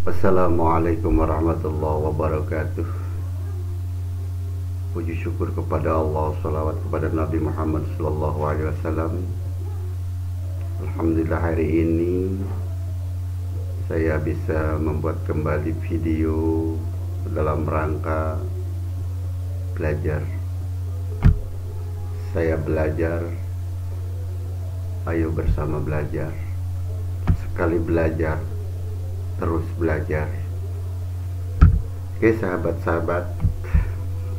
Assalamualaikum warahmatullahi wabarakatuh. Puji syukur kepada Allah, salawat kepada Nabi Muhammad sallallahu alaihi wasallam. Alhamdulillah hari ini saya bisa membuat kembali video dalam rangka belajar. Saya belajar, ayo bersama belajar. Sekali belajar, terus belajar. Oke sahabat-sahabat,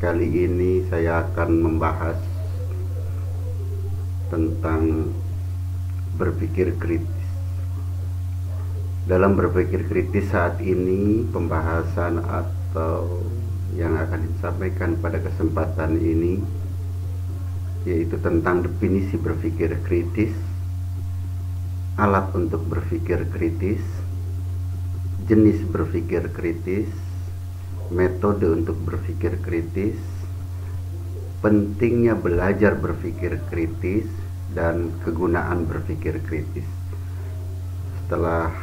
kali ini saya akan membahas tentang berpikir kritis. Dalam berpikir kritis saat ini, pembahasan atau yang akan disampaikan pada kesempatan ini yaitu tentang definisi berpikir kritis, alat untuk berpikir kritis, jenis berpikir kritis, metode untuk berpikir kritis, pentingnya belajar berpikir kritis, dan kegunaan berpikir kritis. Setelah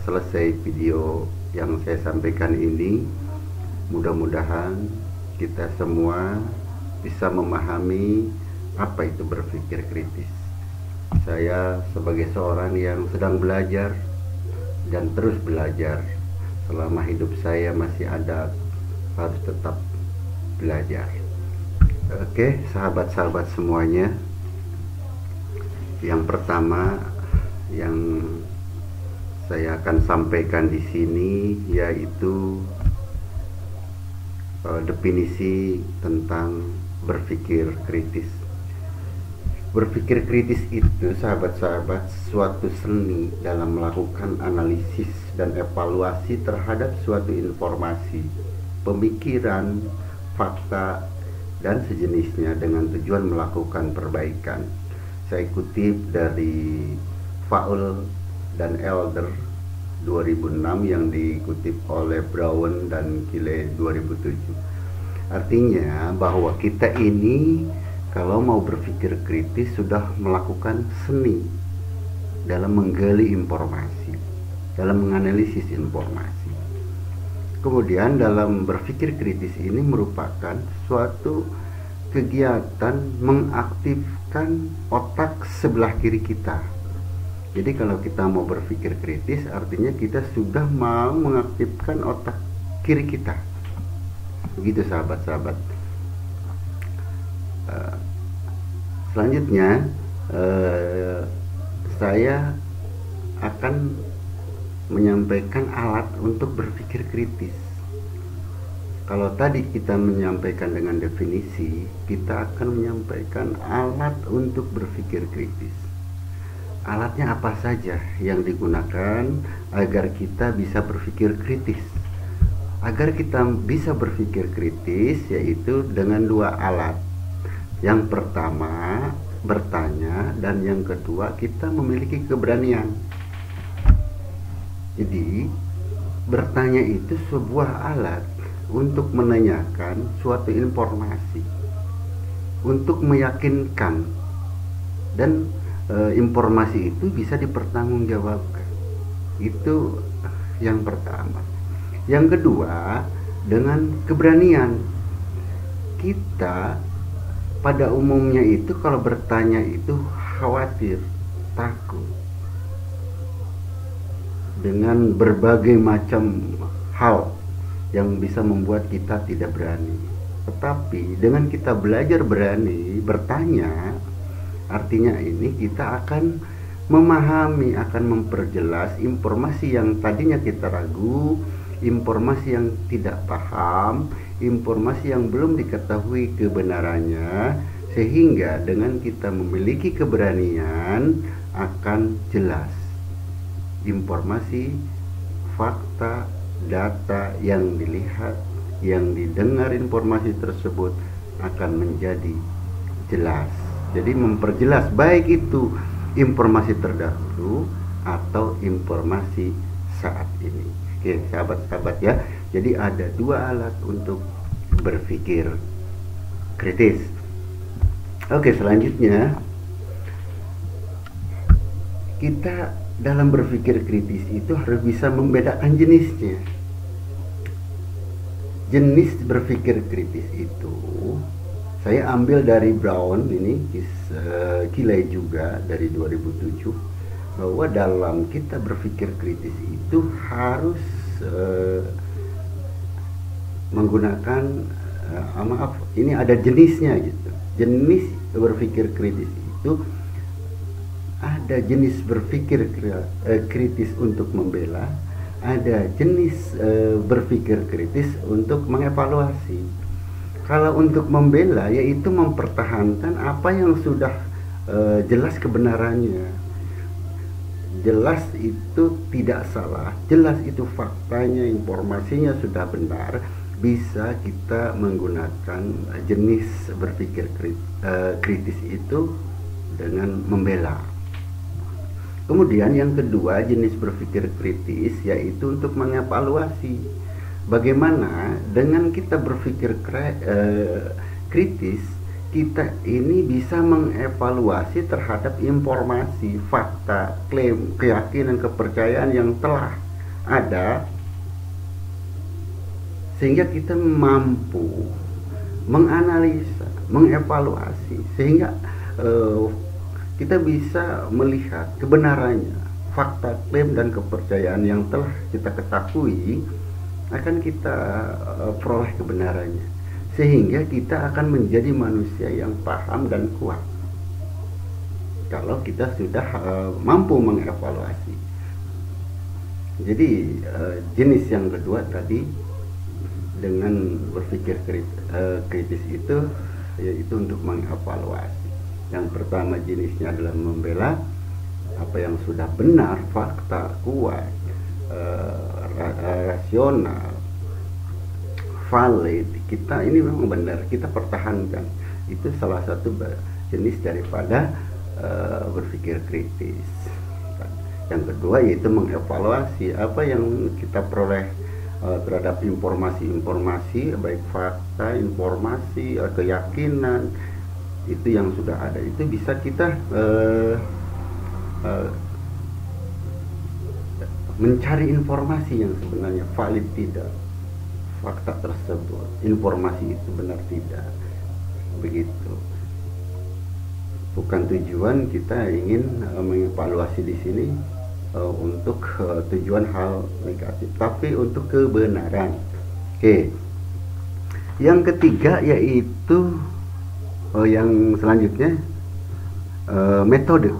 selesai video yang saya sampaikan ini, mudah-mudahan kita semua bisa memahami apa itu berpikir kritis. Saya sebagai seorang yang sedang belajar dan terus belajar, selama hidup saya masih ada, harus tetap belajar. Oke, sahabat-sahabat semuanya, yang pertama yang saya akan sampaikan di sini yaitu definisi tentang berpikir kritis. Berpikir kritis itu, sahabat-sahabat, suatu seni dalam melakukan analisis dan evaluasi terhadap suatu informasi, pemikiran, fakta, dan sejenisnya dengan tujuan melakukan perbaikan. Saya kutip dari Faul dan Elder 2006 yang dikutip oleh Brown dan Kile 2007. Artinya bahwa kita ini kalau mau berpikir kritis sudah melakukan seni dalam menggali informasi, dalam menganalisis informasi. Kemudian dalam berpikir kritis ini merupakan suatu kegiatan mengaktifkan otak sebelah kiri kita. Jadi kalau kita mau berpikir kritis artinya kita sudah mau mengaktifkan otak kiri kita. Begitu sahabat-sahabat. Selanjutnya saya akan menyampaikan alat untuk berpikir kritis. Kalau tadi kita menyampaikan dengan definisi, kita akan menyampaikan alat untuk berpikir kritis. Alatnya apa saja yang digunakan agar kita bisa berpikir kritis? Agar kita bisa berpikir kritis yaitu dengan dua alat. Yang pertama bertanya, dan yang kedua kita memiliki keberanian. Jadi bertanya itu sebuah alat untuk menanyakan suatu informasi, untuk meyakinkan, dan informasi itu bisa dipertanggungjawabkan. Itu yang pertama. Yang kedua, dengan keberanian. Kita pada umumnya itu kalau bertanya itu khawatir, takut dengan berbagai macam hal yang bisa membuat kita tidak berani. Tetapi dengan kita belajar berani bertanya, artinya ini kita akan memahami, akan memperjelas informasi yang tadinya kita ragu, informasi yang tidak paham, informasi yang belum diketahui kebenarannya, sehingga dengan kita memiliki keberanian akan jelas informasi, fakta, data yang dilihat, yang didengar, informasi tersebut akan menjadi jelas. Jadi memperjelas baik itu informasi terdahulu atau informasi saat ini. Oke, sahabat-sahabat ya. Jadi ada dua alat untuk berpikir kritis. Oke, selanjutnya kita dalam berpikir kritis itu harus bisa membedakan jenisnya. Jenis berpikir kritis itu saya ambil dari Brown, ini Kiley juga dari 2007, bahwa dalam kita berpikir kritis itu harus menggunakan maaf, ini ada jenisnya gitu. Jenis berpikir kritis itu ada jenis berpikir kritis untuk membela, ada jenis berpikir kritis untuk mengevaluasi. Kalau untuk membela, yaitu mempertahankan apa yang sudah jelas kebenarannya, jelas itu tidak salah, jelas itu faktanya, informasinya sudah benar, bisa kita menggunakan jenis berpikir kritis itu dengan membela. Kemudian yang kedua, jenis berpikir kritis yaitu untuk mengevaluasi. Bagaimana dengan kita berpikir kritis, kita ini bisa mengevaluasi terhadap informasi, fakta, klaim, keyakinan, kepercayaan yang telah ada, sehingga kita mampu menganalisa, mengevaluasi, sehingga kita bisa melihat kebenarannya, fakta, klaim, dan kepercayaan yang telah kita ketahui akan kita peroleh kebenarannya, sehingga kita akan menjadi manusia yang paham dan kuat kalau kita sudah mampu mengevaluasi. Jadi jenis yang kedua tadi dengan berpikir kritis itu yaitu untuk mengevaluasi. Yang pertama jenisnya adalah membela apa yang sudah benar, fakta, kuat, rasional, valid, kita ini memang benar, kita pertahankan. Itu salah satu jenis daripada berpikir kritis. Yang kedua yaitu mengevaluasi apa yang kita peroleh terhadap informasi-informasi, baik fakta, informasi, keyakinan itu yang sudah ada, itu bisa kita mencari informasi yang sebenarnya valid tidak, fakta tersebut, informasi itu benar tidak, begitu. Bukan tujuan kita ingin mengevaluasi di sini untuk tujuan hal negatif, tapi untuk kebenaran. Oke. Yang ketiga yaitu yang selanjutnya metode.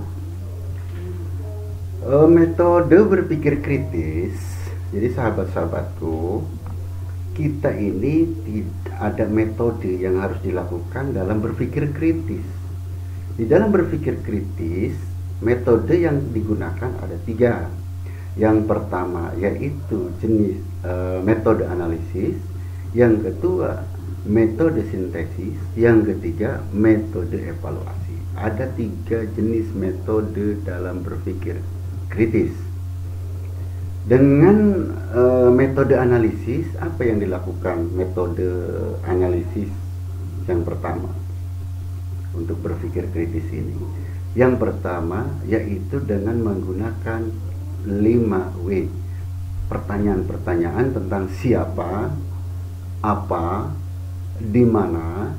Metode berpikir kritis. Jadi sahabat-sahabatku, kita ini tidak ada metode yang harus dilakukan dalam berpikir kritis. Di dalam berpikir kritis, metode yang digunakan ada 3. Yang pertama yaitu jenis metode analisis, yang kedua metode sintesis, yang ketiga metode evaluasi. Ada 3 jenis metode dalam berpikir kritis. Dengan metode analisis, apa yang dilakukan metode analisis yang pertama untuk berpikir kritis ini? Yang pertama yaitu dengan menggunakan 5W. Pertanyaan-pertanyaan tentang siapa, apa, di mana,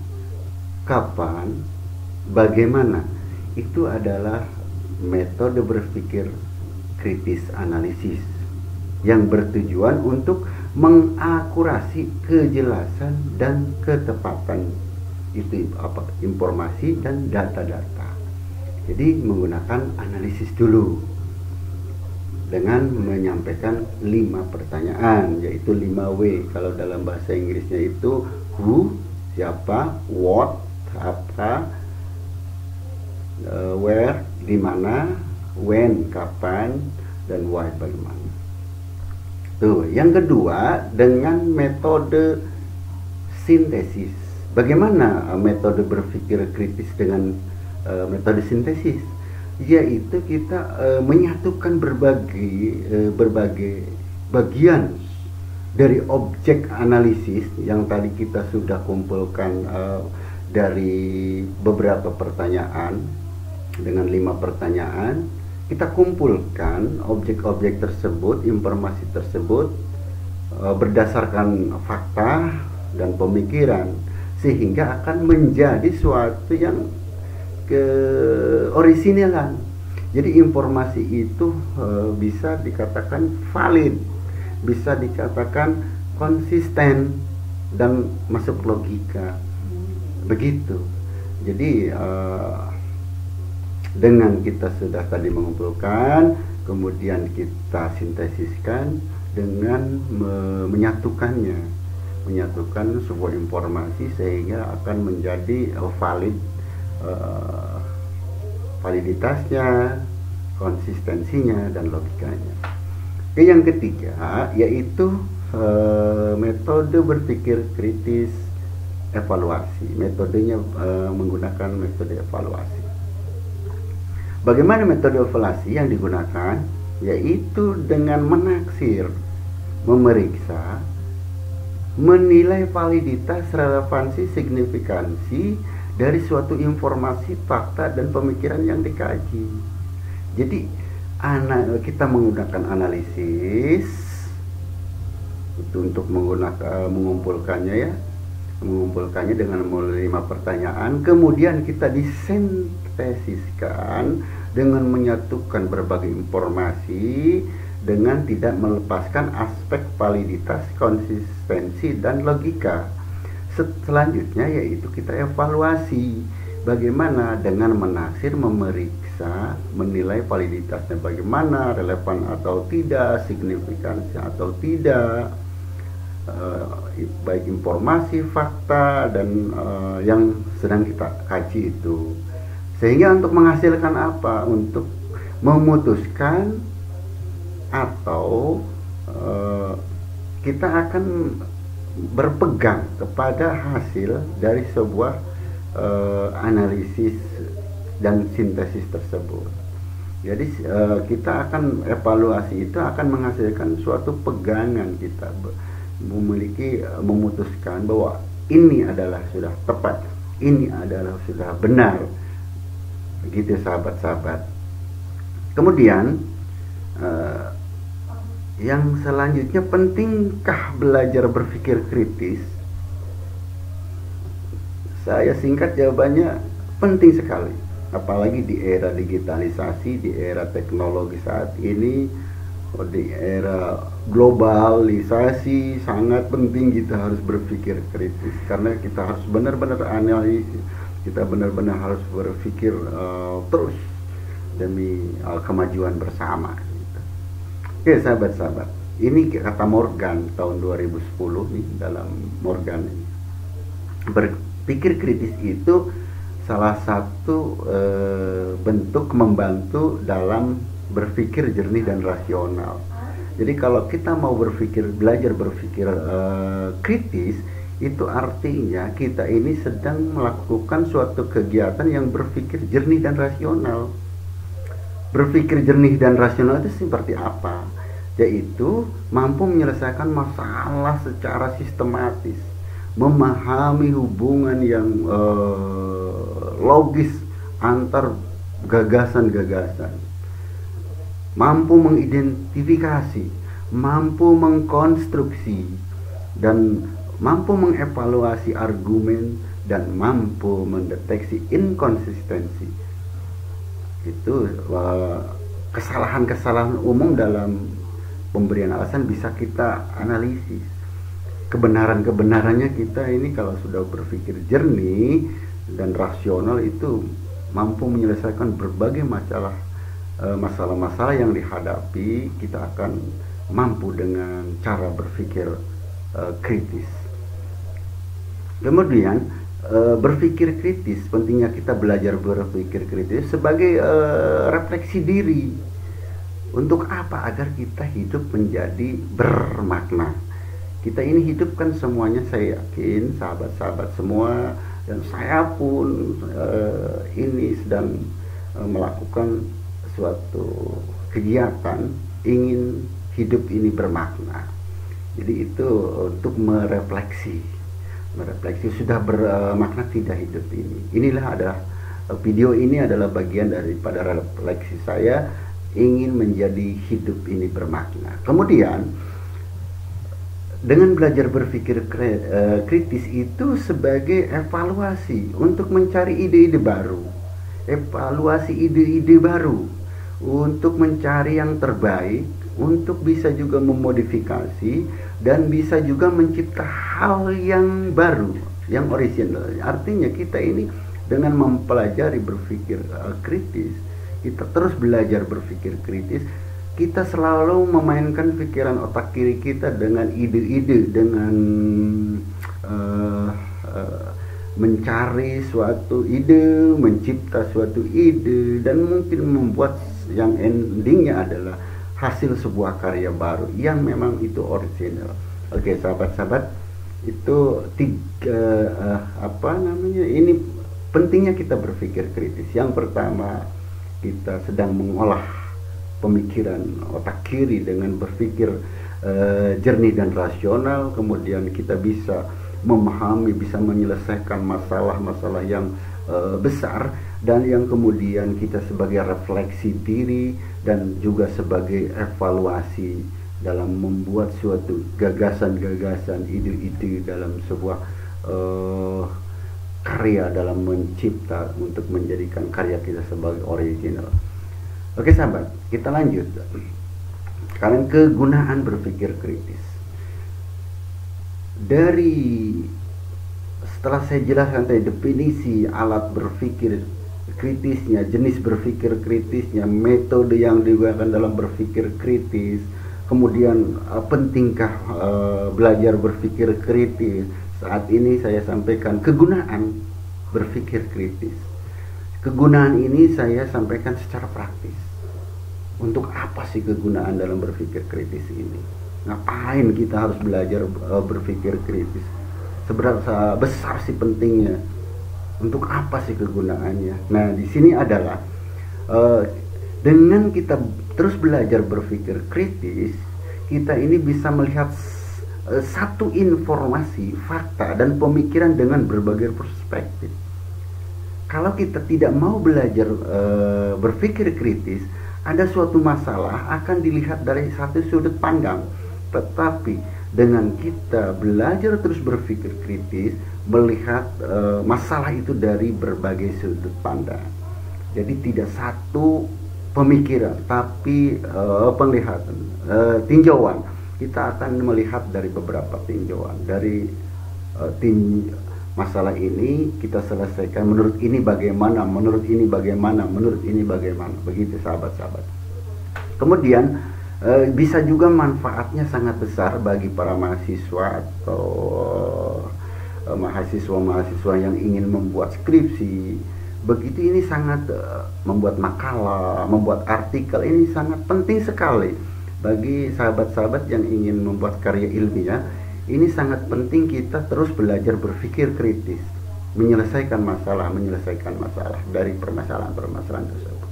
kapan, bagaimana. Itu adalah metode berpikir kritis analisis yang bertujuan untuk mengakurasi kejelasan dan ketepatan itu informasi dan data-data. Jadi menggunakan analisis dulu dengan menyampaikan 5 pertanyaan, yaitu 5W. Kalau dalam bahasa Inggrisnya itu who, siapa, what, apa, where, di mana, when, kapan, dan why, bagaimana. Tuh, yang kedua dengan metode sintesis. Bagaimana metode berpikir kritis dengan metode sintesis? Yaitu kita menyatukan berbagai bagian dari objek analisis yang tadi kita sudah kumpulkan dari beberapa pertanyaan dengan 5 pertanyaan. kita kumpulkan objek-objek tersebut, informasi tersebut berdasarkan fakta dan pemikiran, sehingga akan menjadi suatu yang keoriginalan. Jadi informasi itu bisa dikatakan valid, bisa dikatakan konsisten dan masuk logika. Begitu. Jadi dengan kita sudah tadi mengumpulkan, kemudian kita sintesiskan dengan menyatukan sebuah informasi sehingga akan menjadi valid, validitasnya, konsistensinya, dan logikanya. Yang ketiga yaitu metode berpikir kritis evaluasi. Metodenya menggunakan metode evaluasi. Bagaimana metode evaluasi yang digunakan? Yaitu dengan menaksir, memeriksa, menilai validitas, relevansi, signifikansi dari suatu informasi, fakta, dan pemikiran yang dikaji. Jadi kita menggunakan analisis itu untuk mengumpulkannya dengan menerima pertanyaan, kemudian kita disintesiskan dengan menyatukan berbagai informasi dengan tidak melepaskan aspek validitas, konsistensi, dan logika. Selanjutnya yaitu kita evaluasi. Bagaimana? Dengan menaksir, memeriksa, menilai validitasnya bagaimana, relevan atau tidak, signifikansi atau tidak, baik informasi, fakta, dan yang sedang kita kaji itu. Sehingga untuk menghasilkan apa? Untuk memutuskan atau kita akan berpegang kepada hasil dari sebuah analisis dan sintesis tersebut. Jadi kita akan evaluasi itu akan menghasilkan suatu pegangan, kita memutuskan bahwa ini adalah sudah tepat, ini adalah sudah benar. Begitu sahabat-sahabat. Kemudian yang selanjutnya, pentingkah belajar berpikir kritis? Saya singkat jawabannya, penting sekali. Apalagi di era digitalisasi, di era teknologi saat ini, di era globalisasi, sangat penting kita harus berpikir kritis, karena kita harus benar-benar analisis, kita benar-benar harus berpikir terus demi kemajuan bersama gitu. Oke sahabat-sahabat, ini kata Morgan tahun 2010 nih, dalam Morgan ini, berpikir kritis itu salah satu bentuk membantu dalam berpikir jernih dan rasional. Jadi kalau kita mau belajar berpikir kritis, itu artinya kita ini sedang melakukan suatu kegiatan yang berpikir jernih dan rasional. Berpikir jernih dan rasional itu seperti apa? Yaitu mampu menyelesaikan masalah secara sistematis, memahami hubungan yang logis antar gagasan-gagasan, mampu mengidentifikasi, mampu mengkonstruksi, dan mampu mengevaluasi argumen, dan mampu mendeteksi inkonsistensi. Itu kesalahan-kesalahan umum dalam pemberian alasan bisa kita analisis. Kebenaran-kebenarannya kita ini kalau sudah berpikir jernih dan rasional itu mampu menyelesaikan berbagai masalah-masalah yang dihadapi. Kita akan mampu dengan cara berpikir kritis. Kemudian berpikir kritis, pentingnya kita belajar berpikir kritis sebagai refleksi diri. Untuk apa? Agar kita hidup menjadi bermakna. Kita ini hidup kan semuanya, saya yakin sahabat-sahabat semua dan saya pun ini sedang melakukan suatu kegiatan ingin hidup ini bermakna. Jadi itu untuk merefleksi sudah bermakna tidak hidup ini. Inilah adalah video ini adalah bagian daripada refleksi saya ingin menjadi hidup ini bermakna. Kemudian dengan belajar berpikir kritis itu sebagai evaluasi untuk mencari ide-ide baru, evaluasi ide-ide baru untuk mencari yang terbaik, untuk bisa juga memodifikasi dan bisa juga mencipta hal yang baru, yang original. Artinya kita ini dengan mempelajari berpikir kritis, kita terus belajar berpikir kritis, kita selalu memainkan pikiran otak kiri kita dengan ide-ide, dengan mencari suatu ide, mencipta suatu ide, dan mungkin membuat yang endingnya adalah hasil sebuah karya baru yang memang itu original. Oke, sahabat-sahabat, itu ini pentingnya kita berpikir kritis. Yang pertama, kita sedang mengolah pemikiran otak kiri dengan berpikir jernih dan rasional, kemudian kita bisa memahami, bisa menyelesaikan masalah-masalah yang besar, dan yang kemudian kita sebagai refleksi diri dan juga sebagai evaluasi dalam membuat suatu gagasan-gagasan, ide-ide dalam sebuah karya, dalam mencipta untuk menjadikan karya kita sebagai original. Oke sahabat, kita lanjut. Sekarang kegunaan berpikir kritis. Setelah saya jelaskan tadi definisi alat berpikir kritisnya, jenis berpikir kritisnya, metode yang digunakan dalam berpikir kritis, kemudian pentingkah belajar berpikir kritis. Saat ini saya sampaikan kegunaan berpikir kritis. Kegunaan ini saya sampaikan secara praktis. Untuk apa sih kegunaan dalam berpikir kritis ini? Ngapain kita harus belajar berpikir kritis? Seberapa besar sih pentingnya? Untuk apa sih kegunaannya? Nah, di sini adalah dengan kita terus belajar berpikir kritis, kita ini bisa melihat satu informasi, fakta, dan pemikiran dengan berbagai perspektif. Kalau kita tidak mau belajar berpikir kritis, ada suatu masalah akan dilihat dari satu sudut pandang. Tetapi dengan kita belajar terus berpikir kritis, melihat masalah itu dari berbagai sudut pandang. Jadi tidak satu pemikiran, tapi penglihatan, tinjauan. Kita akan melihat dari beberapa tinjauan. Dari masalah ini kita selesaikan menurut ini bagaimana, menurut ini bagaimana, menurut ini bagaimana. Begitu sahabat-sahabat. Kemudian bisa juga manfaatnya sangat besar bagi para mahasiswa atau mahasiswa-mahasiswa yang ingin membuat skripsi. Begitu ini sangat membuat makalah, membuat artikel, ini sangat penting sekali bagi sahabat-sahabat yang ingin membuat karya ilmiah. Ini sangat penting kita terus belajar berpikir kritis, menyelesaikan masalah dari permasalahan-permasalahan tersebut.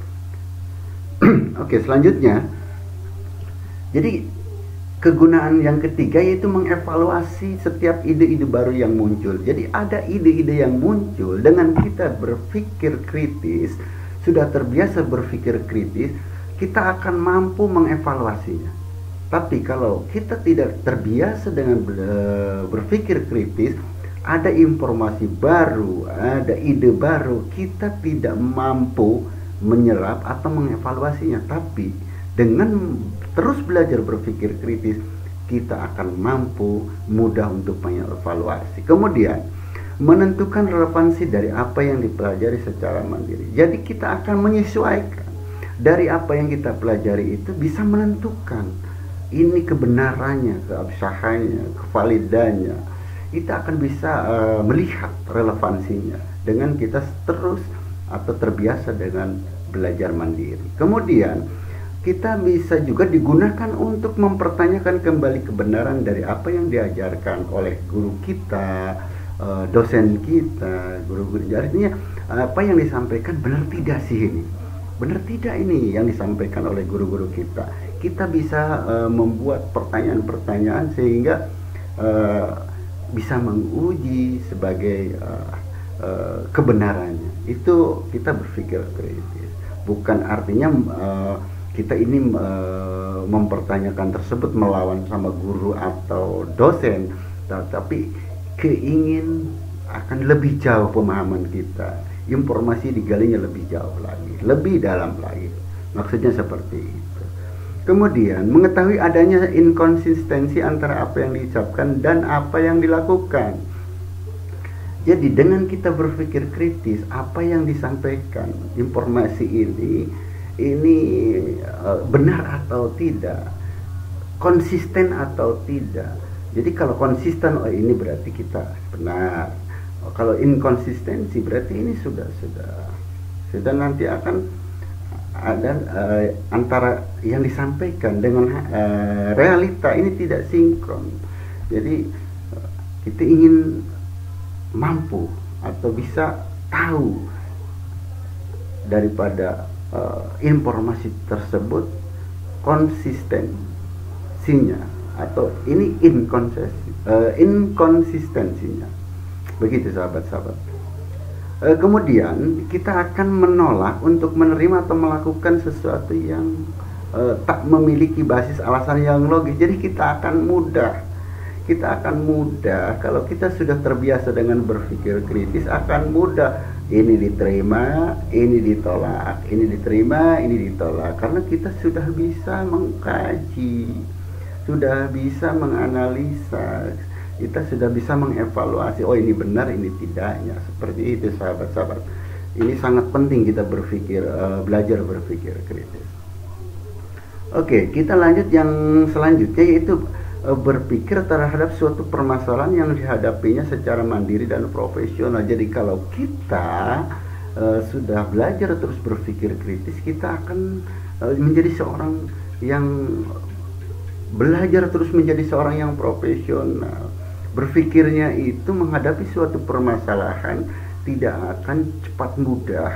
Oke, selanjutnya, jadi kegunaan yang ketiga yaitu mengevaluasi setiap ide-ide baru yang muncul. Jadi ada ide-ide yang muncul dengan kita berpikir kritis, sudah terbiasa berpikir kritis, kita akan mampu mengevaluasinya. Tapi kalau kita tidak terbiasa dengan berpikir kritis, ada informasi baru, ada ide baru, kita tidak mampu menyerap atau mengevaluasinya. Tapi dengan terus belajar berpikir kritis, kita akan mampu mudah untuk mengevaluasi. Kemudian menentukan relevansi dari apa yang dipelajari secara mandiri. Jadi kita akan menyesuaikan dari apa yang kita pelajari itu, bisa menentukan ini kebenarannya, keabsahannya, kevalidannya. Kita akan bisa melihat relevansinya dengan kita terus atau terbiasa dengan belajar mandiri. Kemudian kita bisa juga digunakan untuk mempertanyakan kembali kebenaran dari apa yang diajarkan oleh guru kita, dosen kita, guru-guru. Artinya apa yang disampaikan benar tidak sih ini? Benar tidak ini yang disampaikan oleh guru-guru kita? Kita bisa membuat pertanyaan-pertanyaan sehingga bisa menguji sebagai kebenarannya. Itu kita berpikir kritis. Bukan artinya kita ini mempertanyakan tersebut melawan sama guru atau dosen, tapi keingin akan lebih jauh pemahaman kita, informasi digalinya lebih jauh lagi, lebih dalam lagi, maksudnya seperti itu. Kemudian mengetahui adanya inkonsistensi antara apa yang diucapkan dan apa yang dilakukan. Jadi dengan kita berpikir kritis, apa yang disampaikan informasi ini benar atau tidak, konsisten atau tidak. Jadi kalau konsisten, oh ini berarti kita benar. Kalau inkonsistensi berarti ini sudah nanti akan ada antara yang disampaikan dengan realita ini tidak sinkron. Jadi kita ingin mampu atau bisa tahu daripada informasi tersebut konsistensinya atau ini inkonsistensinya. Begitu sahabat-sahabat. Kemudian kita akan menolak untuk menerima atau melakukan sesuatu yang tak memiliki basis alasan yang logis. Jadi kita akan mudah kalau kita sudah terbiasa dengan berpikir kritis, akan mudah ini diterima, ini ditolak, ini diterima, ini ditolak, karena kita sudah bisa mengkaji, sudah bisa menganalisa, kita sudah bisa mengevaluasi, oh ini benar, ini tidaknya. Seperti itu sahabat-sahabat. Ini sangat penting kita belajar berpikir kritis. Oke, kita lanjut yang selanjutnya, yaitu berpikir terhadap suatu permasalahan yang dihadapinya secara mandiri dan profesional. Jadi kalau kita sudah belajar terus berpikir kritis, kita akan menjadi seorang yang belajar terus menjadi seorang yang profesional. Berpikirnya itu menghadapi suatu permasalahan tidak akan cepat mudah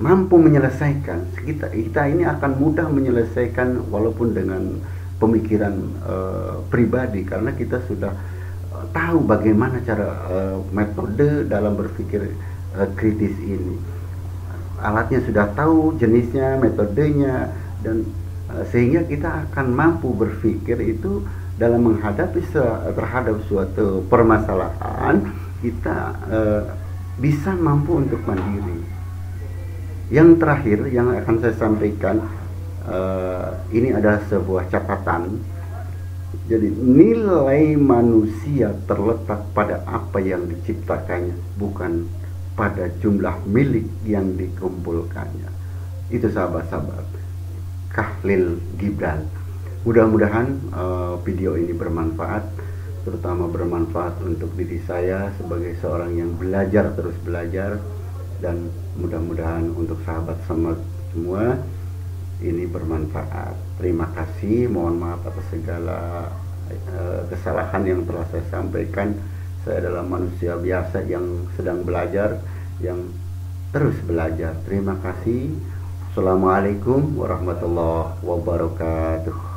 mampu menyelesaikan. Kita ini akan mudah menyelesaikan walaupun dengan pemikiran pribadi, karena kita sudah tahu bagaimana cara metode dalam berpikir kritis ini. Alatnya sudah tahu, jenisnya, metodenya, dan sehingga kita akan mampu berpikir itu dalam menghadapi terhadap suatu permasalahan. Kita bisa mampu untuk mandiri. Yang terakhir yang akan saya sampaikan, ini adalah sebuah catatan. Jadi nilai manusia terletak pada apa yang diciptakannya, bukan pada jumlah milik yang dikumpulkannya. Itu sahabat-sahabat, Khalil Gibran. Mudah-mudahan video ini bermanfaat, terutama bermanfaat untuk diri saya sebagai seorang yang belajar terus belajar, dan mudah-mudahan untuk sahabat semua ini bermanfaat. Terima kasih, mohon maaf atas segala kesalahan yang telah saya sampaikan. Saya adalah manusia biasa yang sedang belajar, yang terus belajar. Terima kasih. Assalamualaikum warahmatullahi wabarakatuh.